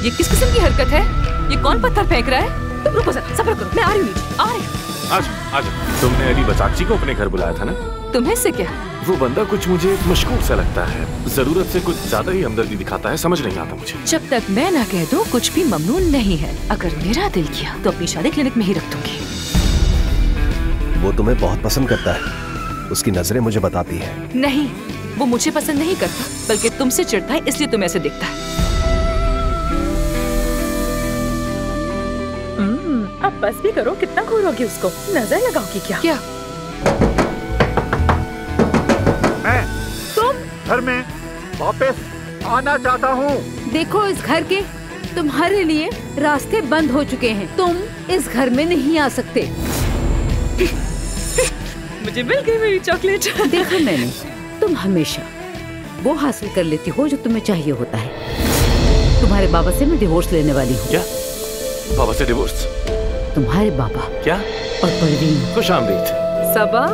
ये किस किस्म की हरकत है? ये कौन पत्थर फेंक रहा है? तुम रुको सर, सब्र करो, मैं आ रही हूँ नीचे, आ रही हूँ। आज तुमने अली बसाकची को अपने घर बुलाया था ना? तुम्हें से क्या? वो बंदा कुछ मुझे मशकूक सा लगता है, जरूरत से कुछ ज्यादा ही हमदर्दी दिखाता है, समझ नहीं आता मुझे। जब तक मैं ना कह दूं कुछ भी ममनून नहीं है। अगर मेरा दिल किया तो अपनी शादी क्लिनिक में ही रख दूंगी। वो तुम्हें बहुत पसंद करता है, उसकी नजरें मुझे बताती है। नहीं, वो मुझे पसंद नहीं करता, बल्कि तुमसे चिढ़ता है, इसलिए तुम्हें ऐसे दिखता है। अब बस भी करो, कितना घूरोगी उसको? नजर लगाओगी क्या? क्या मैं घर में वापस आना चाहता हूँ। देखो, इस घर के तुम्हारे लिए रास्ते बंद हो चुके हैं। तुम इस घर में नहीं आ सकते। मुझे मिल गई मेरी चॉकलेट। देखा मैंने, तुम हमेशा वो हासिल कर लेती हो जो तुम्हें चाहिए होता है। तुम्हारे बाबा से मैं डिवोर्स लेने वाली हूँ। क्या? बाबा से डिवोर्स? तुम्हारे बाबा क्या? और परवीन। खुश आमदीद। सबा